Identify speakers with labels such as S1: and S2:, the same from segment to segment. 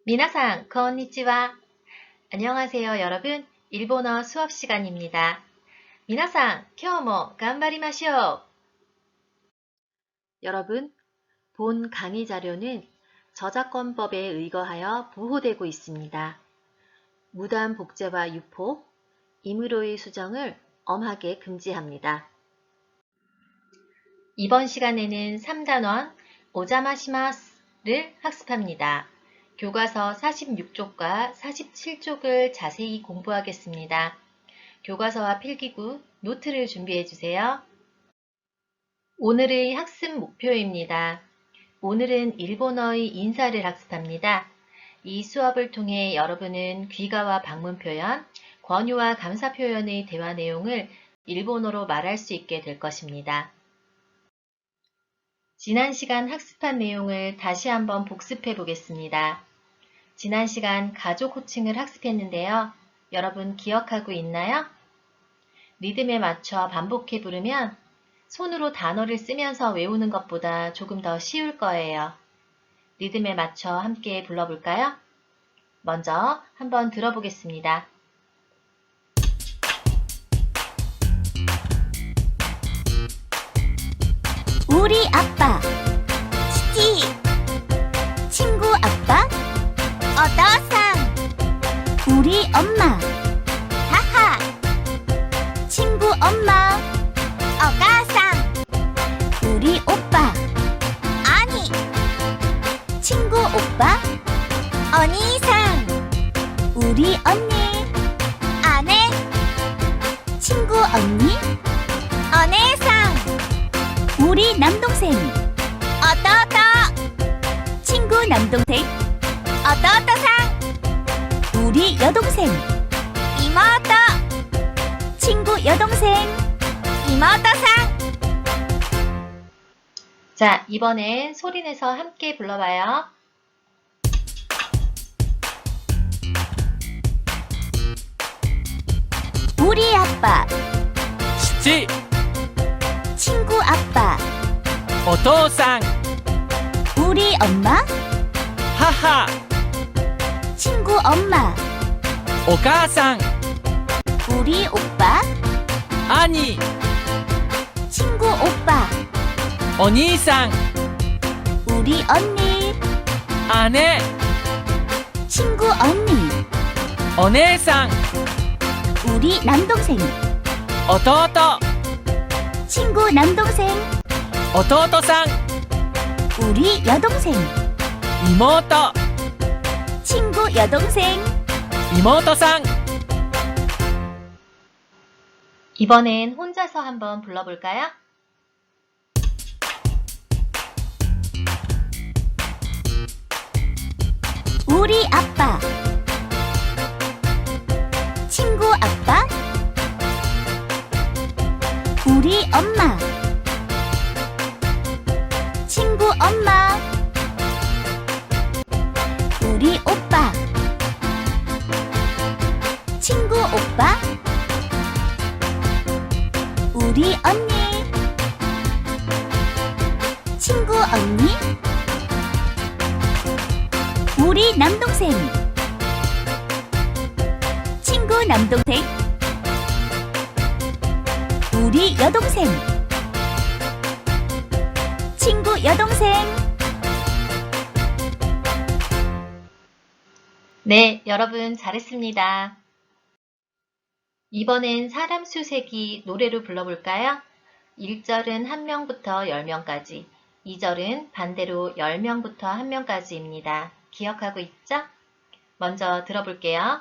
S1: 미나상, konnichiwa. 안녕하세요, 여러분. 일본어 수업 시간입니다. 미나상, 今日も 頑張りましょう. 여러분, 본 강의 자료는 저작권법에 의거하여 보호되고 있습니다. 무단 복제와 유포, 임의로의 수정을 엄하게 금지합니다. 이번 시간에는 3단원 오자마시마스를 학습합니다. 교과서 46쪽과 47쪽을 자세히 공부하겠습니다. 교과서와 필기구, 노트를 준비해 주세요. 오늘의 학습 목표입니다. 오늘은 일본어의 인사를 학습합니다. 이 수업을 통해 여러분은 귀가와 방문 표현, 권유와 감사 표현의 대화 내용을 일본어로 말할 수 있게 될 것입니다. 지난 시간 학습한 내용을 다시 한번 복습해 보겠습니다. 지난 시간 가족 호칭을 학습했는데요. 여러분 기억하고 있나요? 리듬에 맞춰 반복해 부르면 손으로 단어를 쓰면서 외우는 것보다 조금 더 쉬울 거예요. 리듬에 맞춰 함께 불러볼까요? 먼저 한번 들어보겠습니다.
S2: 우리 아빠, 치치, 친구 아빠, 어떠상, 우리 엄마, 하하, 친구 엄마, 어가상, 우리 오빠, 아니, 친구 오빠, 언니상, 우리 언니, 아내, 친구 언니, 언니상, 우리 남동생, 어떠떠, 친구 남동생, 어떠떠상, 우리 여동생, 이모떠, 친구 여동생, 이모떠상.
S1: 자, 이번엔 소리내서 함께 불러봐요.
S2: 우리 아빠,
S3: 父、
S2: 친구 아빠,
S3: お父さん、
S2: 우리 엄마,
S3: 母、
S2: 친구 엄마,
S3: お母さん、
S2: 우리 오빠,
S3: 兄、
S2: 친구 오빠,
S3: お兄さん、
S2: 우리 언니,
S3: 姉、
S2: 친구 언니,
S3: お姉さん、
S2: 우리 남동생,
S3: 弟、
S2: 친구 남동생,
S3: 弟さん、
S2: 우리 여동생,
S3: 妹、
S2: 친구 여동생.
S3: 妹さん。
S1: 이번엔 혼자서 한번 불러볼까요?
S2: 우리 아빠, 친구 아빠, 우리 엄마, 친구 엄마, 우리 오빠, 친구 오빠, 우리 언니, 친구 언니, 우리 남동생, 친구 남동생, 우리 여동생, 친구 여동생.
S1: 네, 여러분 잘했습니다. 이번엔 사람 수세기 노래로 불러볼까요? 1절은 1명부터 10명까지, 2절은 반대로 10명부터 1명까지입니다. 기억하고 있죠? 먼저 들어볼게요.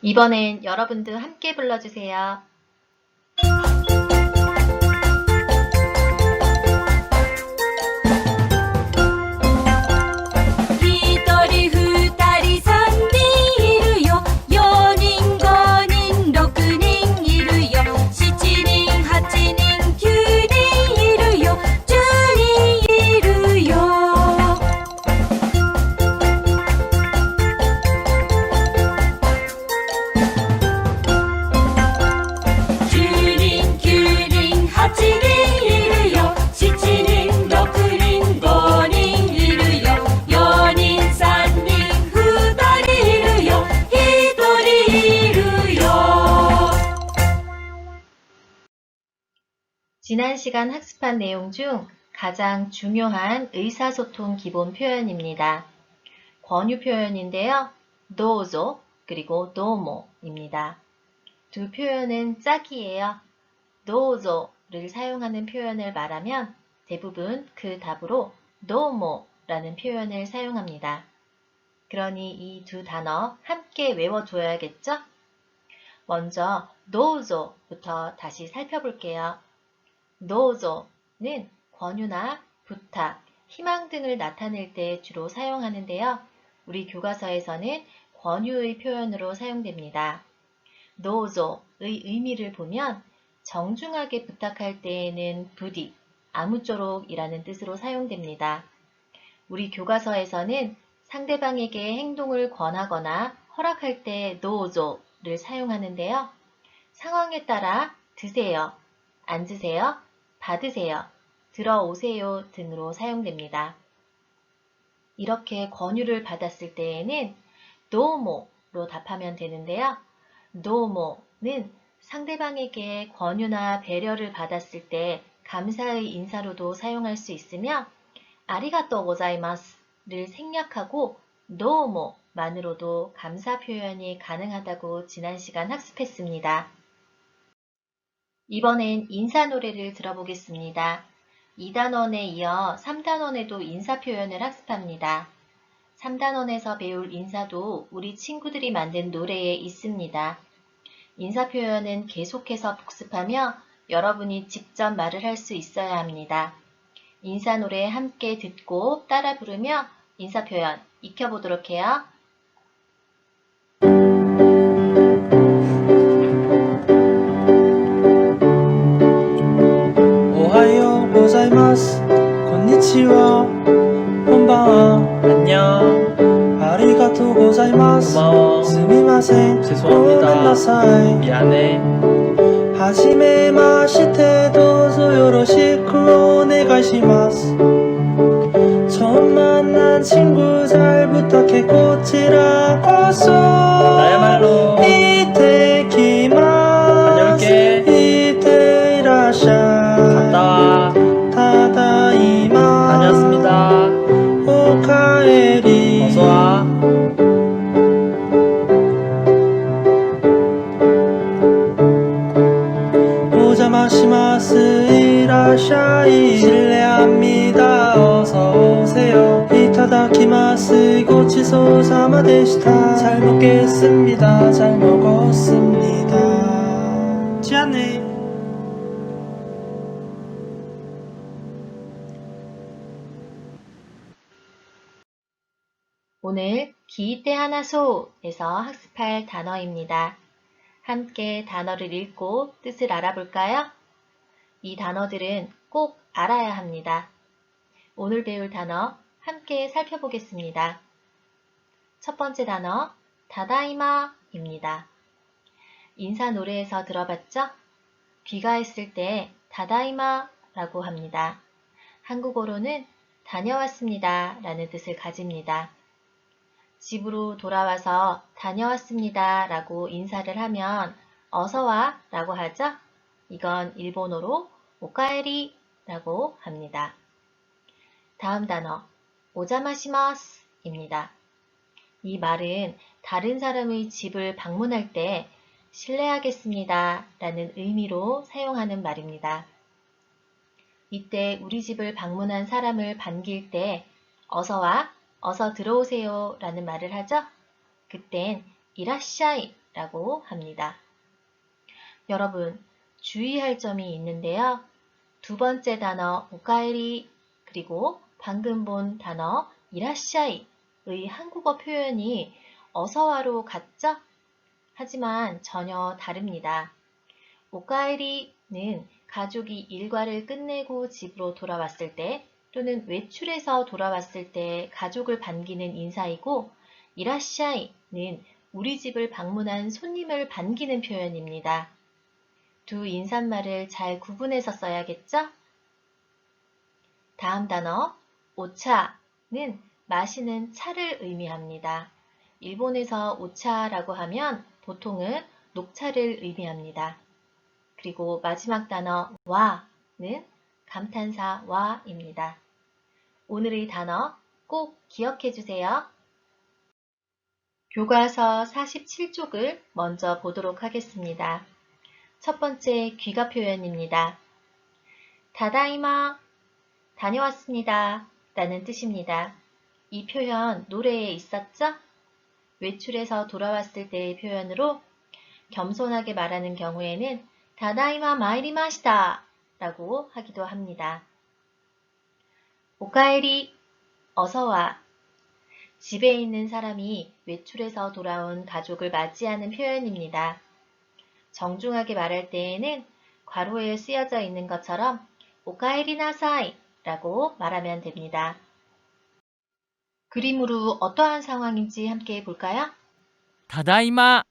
S1: 이번엔 여러분도 함께 불러주세요. '지난 시간 학습한 내용 중 가장 중요한 의사소통 기본 표현입니다. 권유 표현인데요. 도우조 그리고 도모입니다. 두 표현은 짝이에요. 도우조를 사용하는 표현을 말하면 대부분 그 답으로 도모라는 표현을 사용합니다. 그러니 이 두 단어 함께 외워줘야겠죠? 먼저 도우조부터 다시 살펴볼게요. 도우조는 권유나 부탁, 희망 등을 나타낼 때 주로 사용하는데요. 우리 교과서에서는 권유의 표현으로 사용됩니다. 도우조의 의미를 보면 정중하게 부탁할 때에는 부디, 아무쪼록이라는 뜻으로 사용됩니다. 우리 교과서에서는 상대방에게 행동을 권하거나 허락할 때 도우조를 사용하는데요. 상황에 따라 드세요, 앉으세요, 받으세요, 들어오세요 등으로 사용됩니다. 이렇게 권유를 받았을 때에는 도모로 답하면 되는데요. 도모는 상대방에게 권유나 배려를 받았을 때 감사의 인사로도 사용할 수 있으며 아리가또 고자이마스를 생략하고 도모만으로도 감사 표현이 가능하다고 지난 시간 학습했습니다. 이번엔 인사 노래를 들어보겠습니다. 2단원에 이어 3단원에도 인사 표현을 학습합니다. 3단원에서 배울 인사도 우리 친구들이 만든 노래에 있습니다. 인사 표현은 계속해서 복습하며 여러분이 직접 말을 할 수 있어야 합니다. 인사 노래 함께 듣고 따라 부르며 인사 표현 익혀보도록 해요.
S4: おはようございます。こんにちは。こんばんは。
S3: 안녕.
S4: ありがとうございます。
S3: 고마워.
S4: すみません。
S3: 죄송합니다.
S4: ごめんなさい。
S3: 미안해.
S4: はじめましてどうぞよろしくお願いします。 처음 만난 친구 잘 부탁해 고치라고서
S3: 나야말로.
S4: 이때 기마스
S3: 다녀올게.
S4: 이때 이라샤
S3: 갔다 와.
S4: 타다이마
S3: 다녔습니다.
S4: 오카에리
S3: 어서 와.
S4: 오자마시마스 이라샤이 실례합니다 어서 오세요 이타다키마스 고치소 사마 데시타 잘 먹겠습니다 잘 먹었습니다 지안네
S1: 오늘 기이테 하나소에서 학습할 단어입니다. 함께 단어를 읽고 뜻을 알아볼까요? 이 단어들은 꼭 알아야 합니다. 오늘 배울 단어 함께 살펴보겠습니다. 첫 번째 단어, 다다이마입니다. 인사 노래에서 들어봤죠? 귀가했을 때 다다이마라고 합니다. 한국어로는 다녀왔습니다 라는 뜻을 가집니다. 집으로 돌아와서 다녀왔습니다 라고 인사를 하면 어서와 라고 하죠? 이건 일본어로 오카에리 라고 합니다. 다음 단어 오자마시마스 입니다. 이 말은 다른 사람의 집을 방문할 때 실례하겠습니다 라는 의미로 사용하는 말입니다. 이때 우리 집을 방문한 사람을 반길 때 어서와, 어서 들어오세요 라는 말을 하죠. 그땐 이라샤이 라고 합니다. 여러분, 주의할 점이 있는데요. 두 번째 단어 오카에리 그리고 방금 본 단어 이라샤이의 한국어 표현이 어서와로 같죠? 하지만 전혀 다릅니다. 오카에리는 가족이 일과를 끝내고 집으로 돌아왔을 때 또는 외출해서 돌아왔을 때 가족을 반기는 인사이고 이라샤이는 우리 집을 방문한 손님을 반기는 표현입니다. 두 인사말을 잘 구분해서 써야겠죠? 다음 단어 오차는 마시는 차를 의미합니다. 일본에서 오차라고 하면 보통은 녹차를 의미합니다. 그리고 마지막 단어 와는 감탄사 와입니다. 오늘의 단어 꼭 기억해 주세요. 교과서 47쪽을 먼저 보도록 하겠습니다. 첫 번째 귀가 표현입니다. 다다이마, 다녀왔습니다 라는 뜻입니다. 이 표현 노래에 있었죠? 외출해서 돌아왔을 때의 표현으로 겸손하게 말하는 경우에는 다다이마 마이리마시다 라고 하기도 합니다. 오카에리, 어서와. 집에 있는 사람이 외출해서 돌아온 가족을 맞이하는 표현입니다. 정중하게 말할 때에는 괄호에 쓰여져 있는 것처럼 오카에리 나사이 라고 말하면 됩니다. 그림으로 어떠한 상황인지 함께 볼까요?
S3: ただいま。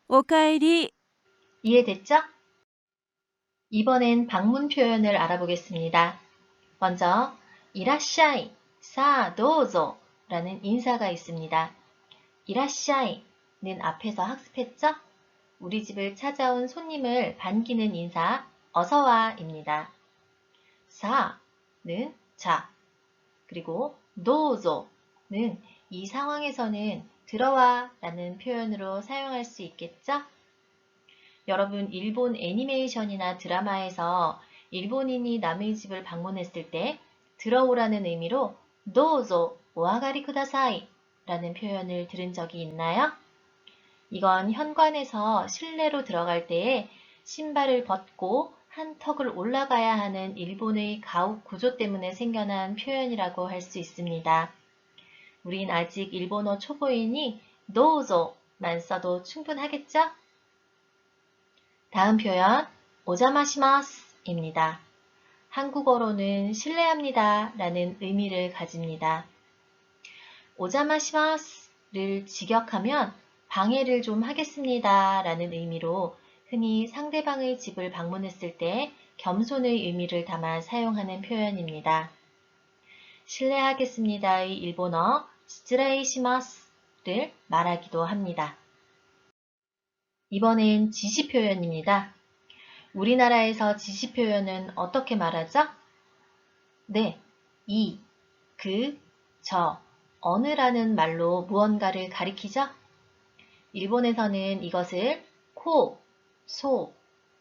S2: おかえり。
S1: 이해됐죠? 이번엔 방문 표현을 알아보겠습니다. 먼저 이라샤이, 사, 도우조 라는 인사가 있습니다. 이라샤이는 앞에서 학습했죠? 우리 집을 찾아온 손님을 반기는 인사 어서와입니다. 사는 자, 그리고 도우조는 이 상황에서는 들어와 라는 표현으로 사용할 수 있겠죠? 여러분 일본 애니메이션이나 드라마에서 일본인이 남의 집을 방문했을 때 들어오라는 의미로 도우조 오아가리 쿠다사이 라는 표현을 들은 적이 있나요? 이건 현관에서 실내로 들어갈 때에 신발을 벗고 한 턱을 올라가야 하는 일본의 가옥 구조 때문에 생겨난 표현이라고 할 수 있습니다. 우린 아직 일본어 초보이니 도우조만 써도 충분하겠죠? 다음 표현 오자마시마스입니다. 한국어로는 실례합니다 라는 의미를 가집니다. 오자마시마스를 직역하면 방해를 좀 하겠습니다 라는 의미로 흔히 상대방의 집을 방문했을 때 겸손의 의미를 담아 사용하는 표현입니다. 실례하겠습니다의 일본어 시츠레이시마스를 말하기도 합니다. 이번엔 지시 표현입니다. 우리나라에서 지시 표현은 어떻게 말하죠? 네, 이, 그, 저, 어느라는 말로 무언가를 가리키죠? 일본에서는 이것을 코, 소,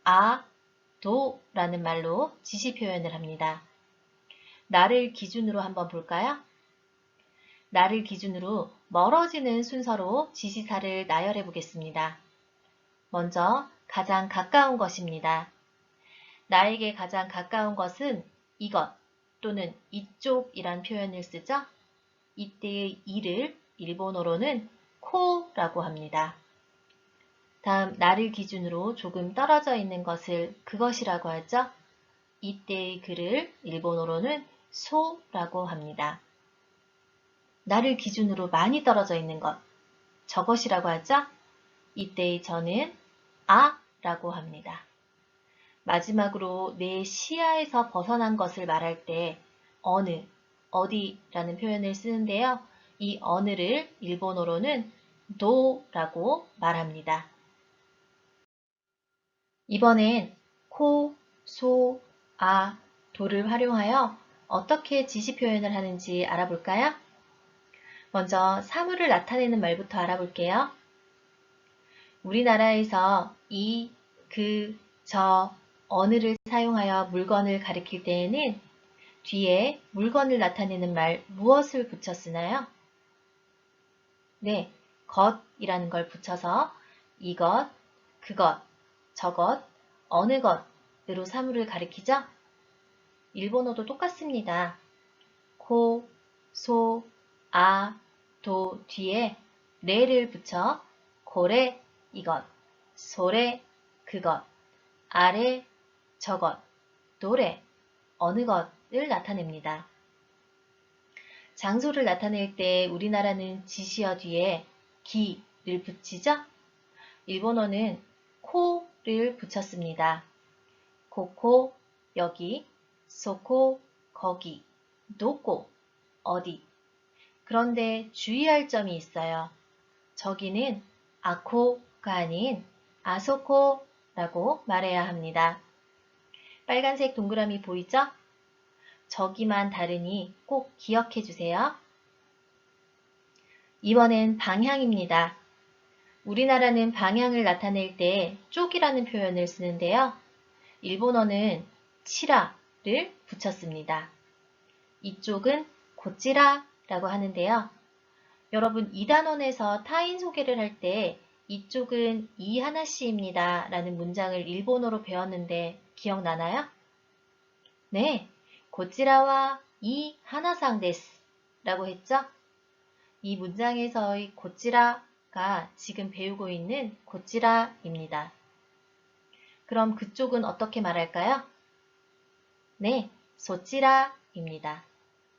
S1: 아, 도라는 말로 지시 표현을 합니다. 나를 기준으로 한번 볼까요? 나를 기준으로 멀어지는 순서로 지시사를 나열해 보겠습니다. 먼저 가장 가까운 것입니다. 나에게 가장 가까운 것은 이것 또는 이쪽이란 표현을 쓰죠. 이때의 이를 일본어로는 코라고 합니다. 다음 나를 기준으로 조금 떨어져 있는 것을 그것이라고 하죠. 이때의 그를 일본어로는 소라고 합니다. 나를 기준으로 많이 떨어져 있는 것, 저것이라고 하죠. 이때의 저는 아라고 합니다. 마지막으로 내 시야에서 벗어난 것을 말할 때 어느, 어디라는 표현을 쓰는데요. 이 어느를 일본어로는 도라고 말합니다. 이번엔 코, 소, 아, 도를 활용하여 어떻게 지시 표현을 하는지 알아볼까요? 먼저 사물을 나타내는 말부터 알아볼게요. 우리나라에서 이, 그, 저, 어느를 사용하여 물건을 가리킬 때에는 뒤에 물건을 나타내는 말 무엇을 붙여 쓰나요? 네, 것이라는 걸 붙여서 이것, 그것, 저것, 어느 것으로 사물을 가리키죠? 일본어도 똑같습니다. 코, 소, 아, 도 뒤에 레를 붙여 고래, 이것, 소래, 그것, 아래, 저것, 노래, 어느 것을 나타냅니다. 장소를 나타낼 때 우리나라는 지시어 뒤에 기를 붙이죠? 일본어는 코를 붙였습니다. 코코, 여기, 소코, 거기, 노코, 어디. 그런데 주의할 점이 있어요. 저기는 아코가 아닌 아소코라고 말해야 합니다. 빨간색 동그라미 보이죠? 저기만 다르니 꼭 기억해 주세요. 이번엔 방향입니다. 우리나라는 방향을 나타낼 때 쪽이라는 표현을 쓰는데요. 일본어는 치라를 붙였습니다. 이쪽은 고치라라고 하는데요. 여러분 이단원에서 타인 소개를 할 때 이쪽은 이하나씨입니다 라는 문장을 일본어로 배웠는데 기억나나요? 네, 고치라와 이하나상 데스 라고 했죠? 이 문장에서의 고치라가 지금 배우고 있는 고치라입니다. 그럼 그쪽은 어떻게 말할까요? 네, 소치라입니다.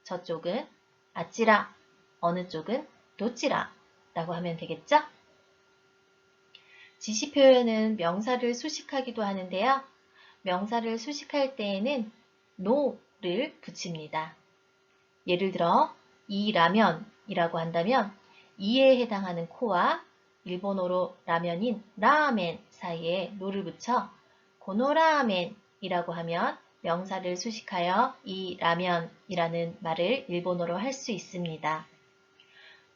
S1: 저쪽은 아치라, 어느 쪽은 도치라 라고 하면 되겠죠? 지시 표현은 명사를 수식하기도 하는데요. 명사를 수식할 때에는 no를 붙입니다. 예를 들어 이 라면이라고 한다면 이에 해당하는 코와 일본어로 라면인 라멘 사이에 노를 붙여 고노라멘이라고 하면 명사를 수식하여 이 라면이라는 말을 일본어로 할 수 있습니다.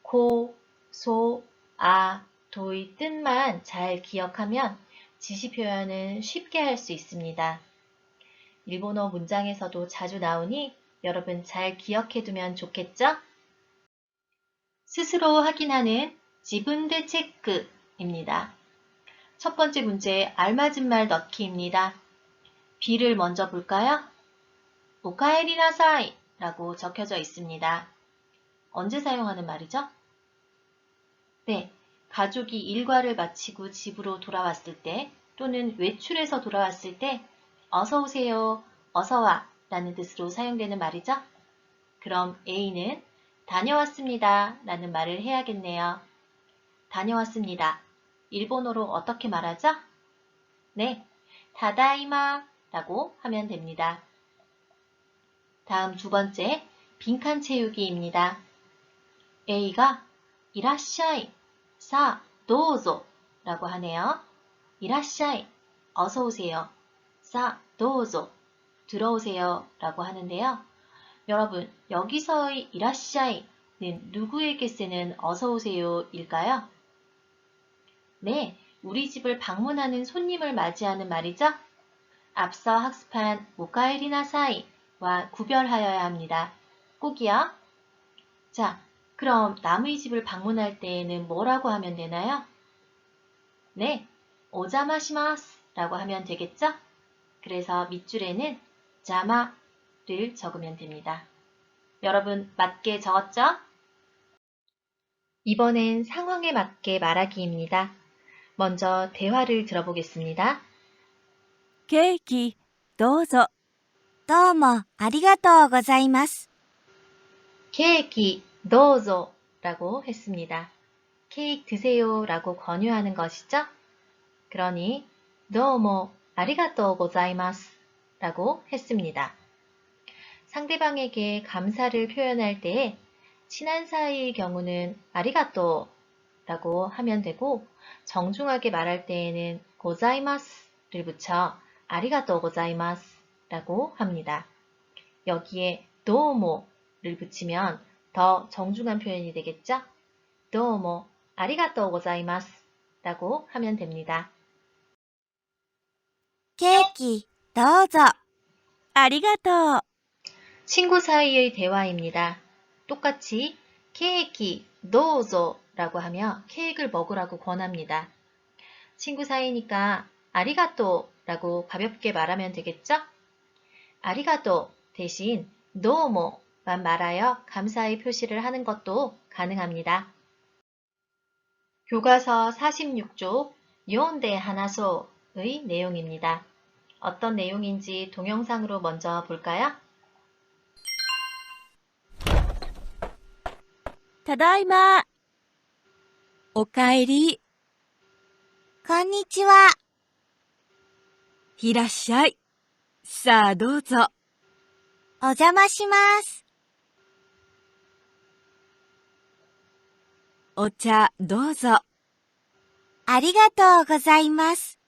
S1: 코, 소, 아, 도의 뜻만 잘 기억하면 지시 표현은 쉽게 할 수 있습니다. 일본어 문장에서도 자주 나오니 여러분 잘 기억해 두면 좋겠죠? 스스로 확인하는 지분대 체크입니다. 첫 번째 문제 알맞은 말 넣기입니다. B를 먼저 볼까요? 오카에리나사이 라고 적혀져 있습니다. 언제 사용하는 말이죠? 네, 가족이 일과를 마치고 집으로 돌아왔을 때 또는 외출해서 돌아왔을 때 어서 오세요, 어서 와 라는 뜻으로 사용되는 말이죠. 그럼 A는 다녀왔습니다 라는 말을 해야겠네요. 다녀왔습니다. 일본어로 어떻게 말하죠? 네, 다다이마 라고 하면 됩니다. 다음 두 번째, 빈칸 채우기입니다. A가 이라샤이, 사, 도우조 라고 하네요. 이라샤이, 어서 오세요. 사, 도우조, 들어오세요 라고 하는데요. 여러분, 여기서의 이라샤이는 누구에게 쓰는 어서 오세요 일까요? 네, 우리 집을 방문하는 손님을 맞이하는 말이죠. 앞서 학습한 오카에리나사이와 구별하여야 합니다. 꼭이요. 자, 그럼 남의 집을 방문할 때에는 뭐라고 하면 되나요? 네, 오자마시마스 라고 하면 되겠죠? 그래서 밑줄에는 자마를 적으면 됩니다. 여러분 맞게 적었죠? 이번엔 상황에 맞게 말하기입니다. 먼저 대화를 들어보겠습니다.
S2: ケーキ、どうぞ。
S5: どうもありがとうございます。
S1: 케이크 도우조 라고 했습니다. 케이크 드세요 라고 권유하는 것이죠? 그러니 도우모 아리가또 고자이마스 라고 했습니다. 상대방에게 감사를 표현할 때에 친한 사이의 경우는 아리가또 라고 하면 되고 정중하게 말할 때에는 고자이마스를 붙여 아리가또 고자이마스 라고 합니다. 여기에 도우모를 붙이면 더 정중한 표현이 되겠죠? 도우모 아리가또 고자이마스 라고 하면 됩니다.
S5: ケーキどうぞ。
S2: ありがとう。
S1: 친구 사이의 대화입니다. 똑같이 케이크 도우조 라고 하며 케이크를 먹으라고 권합니다. 친구 사이니까 아리가또 라고 가볍게 말하면 되겠죠? 아리가또 대신 도모만 말하여 감사의 표시를 하는 것도 가능합니다. 교과서 46쪽 요온데 하나소의 내용입니다. 어떤 내용인지 동영상으로 먼저 볼까요?
S2: ただいま。おかえり。
S5: こんにちは。
S2: いらっしゃい。さあどうぞ。
S5: お邪魔します。
S2: お茶どうぞ。
S5: ありがとうございます。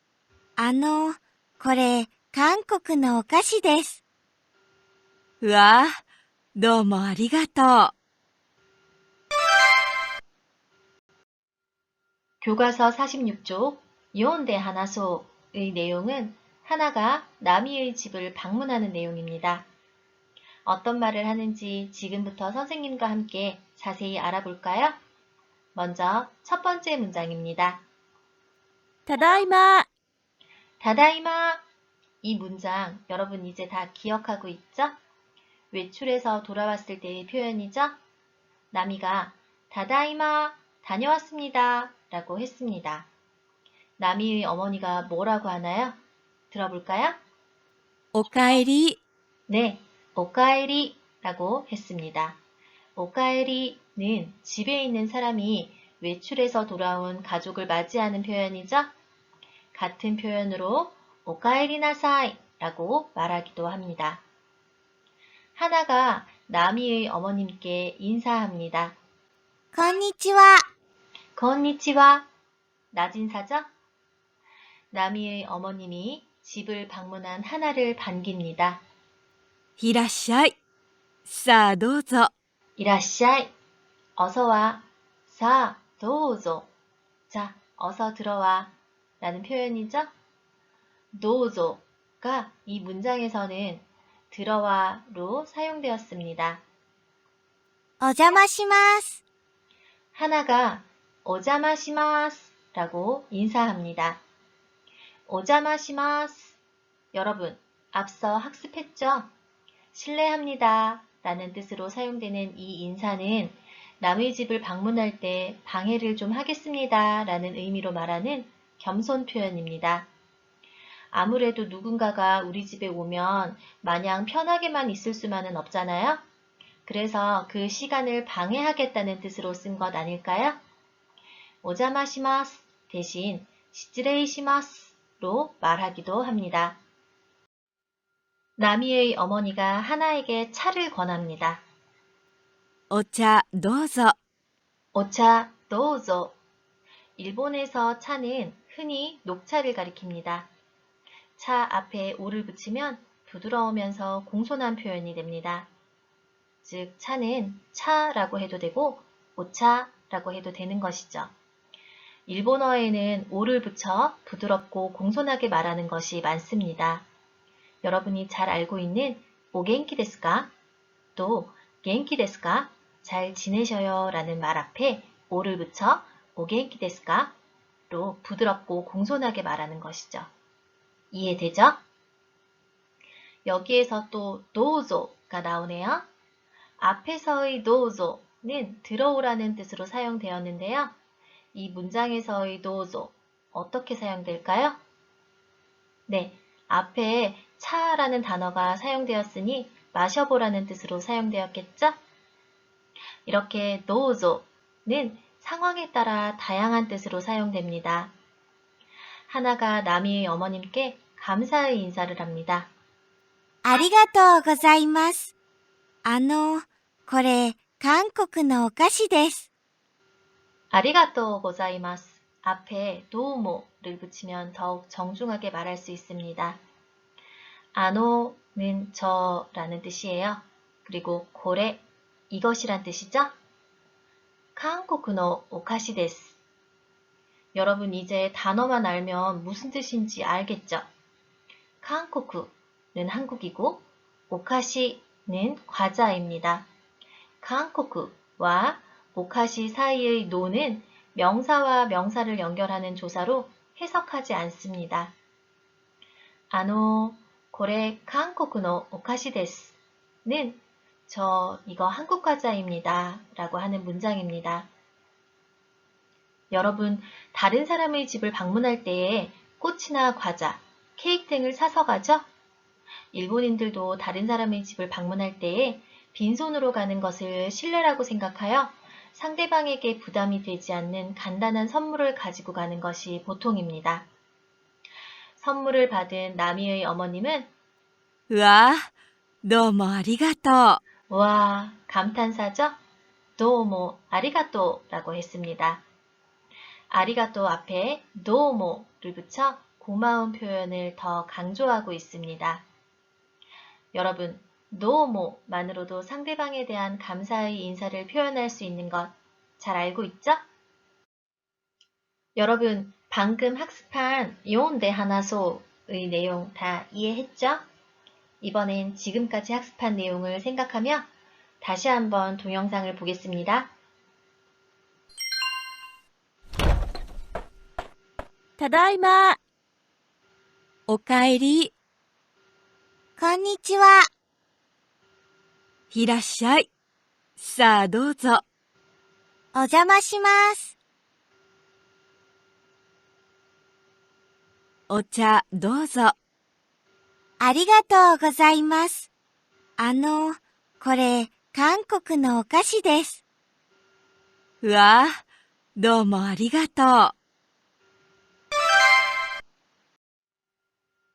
S5: これ、韓国のお菓子です。
S2: うわあ、どうもありがとう。
S1: 교과서 46쪽 요온데 하나소의 내용은 하나가 나미의 집을 방문하는 내용입니다. 어떤 말을 하는지 지금부터 선생님과 함께 자세히 알아볼까요? 먼저 첫 번째 문장입니다.
S2: ただいま。
S1: 다다이마. 이 문장 여러분 이제 다 기억하고 있죠? 외출해서 돌아왔을 때의 표현이죠? 나미가 다다이마 다녀왔습니다 라고 했습니다. 나미의 어머니가 뭐라고 하나요? 들어볼까요?
S2: おかえり。
S1: 네, 오카에리 라고 했습니다. 오카에리는 집에 있는 사람이 외출해서 돌아온 가족을 맞이하는 표현이죠? 같은 표현으로 오카에리나사이 라고 말하기도 합니다. 하나가 나미의 어머님께 인사합니다.
S5: こんにちは。
S1: 건니치와 낮 인사죠? 나미의 어머님이 집을 방문한 하나를 반깁니다.
S2: いらっしゃい。さあどうぞ。
S1: 이라시아이 어서와. 사 도우조 자 어서 들어와 라는 표현이죠. 도우조가 이 문장에서는 들어와로 사용되었습니다.
S5: お邪魔します。
S1: 하나가 오자마시마스 라고 인사합니다. 오자마시마스 여러분 앞서 학습했죠? 실례합니다 라는 뜻으로 사용되는 이 인사는 남의 집을 방문할 때 방해를 좀 하겠습니다 라는 의미로 말하는 겸손 표현입니다. 아무래도 누군가가 우리 집에 오면 마냥 편하게만 있을 수만은 없잖아요. 그래서 그 시간을 방해하겠다는 뜻으로 쓴 것 아닐까요? 오자마시마스 대신 시츠레이시마스로 말하기도 합니다. 나미의 어머니가 하나에게 차를 권합니다.
S2: お茶どうぞ。
S1: 오차 도우조 일본에서 차는 흔히 녹차를 가리킵니다. 차 앞에 오를 붙이면 부드러우면서 공손한 표현이 됩니다. 즉 차는 차라고 해도 되고 오차라고 해도 되는 것이죠. 일본어에는 오를 붙여 부드럽고 공손하게 말하는 것이 많습니다. 여러분이 잘 알고 있는 오겐키 데스까? 또 겐키 데스까? 잘 지내셔요 라는 말 앞에 오를 붙여 오겐키 데스까? 로 부드럽고 공손하게 말하는 것이죠. 이해되죠? 여기에서 또 도우조가 나오네요. 앞에서의 도우조는 들어오라는 뜻으로 사용되었는데요. 이 문장에서의 도우조 어떻게 사용될까요? 네, 앞에 차라는 단어가 사용되었으니 마셔보라는 뜻으로 사용되었겠죠? 이렇게 도우조는 상황에 따라 다양한 뜻으로 사용됩니다. 하나가 나미의 어머님께 감사의 인사를 합니다.
S5: ありがとうございます。これ、韓国のお菓子です。
S1: 아리가또 고자이마스 앞에 도우모를 붙이면 더욱 정중하게 말할 수 있습니다. 아노는 저라는 뜻이에요. 그리고 고레 이것이란 뜻이죠. 한국의 오카시 데스. 여러분 이제 단어만 알면 무슨 뜻인지 알겠죠? 한국은 한국이고 오카시는 과자입니다. 한국과 오카시 사이의 노는 명사와 명사를 연결하는 조사로 해석하지 않습니다. 고래 한국의 오카시 데스는 저 이거 한국 과자입니다 라고 하는 문장입니다. 여러분, 다른 사람의 집을 방문할 때에 꽃이나 과자, 케이크 등을 사서 가죠? 일본인들도 다른 사람의 집을 방문할 때에 빈손으로 가는 것을 신뢰라고 생각하여 상대방에게 부담이 되지 않는 간단한 선물을 가지고 가는 것이 보통입니다. 선물을 받은 나미의 어머님은
S2: うわ、どうもありがとう。
S1: 와, 감탄사죠? 도모 아리가또 라고 했습니다. 아리가또 앞에 도모를 붙여 고마운 표현을 더 강조하고 있습니다. 여러분, 도모만으로도 상대방에 대한 감사의 인사를 표현할 수 있는 것 잘 알고 있죠? 여러분, 방금 학습한 요온데 하나소의 내용 다 이해했죠? 이번엔 지금까지 학습한 내용을 생각하며 다시 한번 동영상을 보겠습니다.
S2: ただいま。おかえり。
S5: こんにちは。
S2: いらっしゃい。さあどうぞ。
S5: お邪魔します。
S2: お茶どうぞ。
S5: ありがとうございます。これ、韓国のお菓子です。
S2: うわ、どうもありがとう。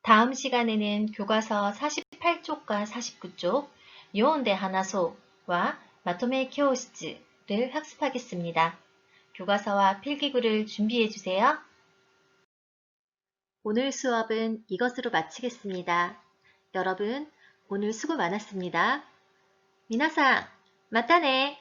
S1: 다음 시간에는 교과서 48쪽과 49쪽 요온데 하나소와 마토메 교시를 학습하겠습니다. 교과서와 필기구를 준비해 주세요. 오늘 수업은 이것으로 마치겠습니다. 여러분, 오늘 수고 많았습니다. 미나상, 맞다네!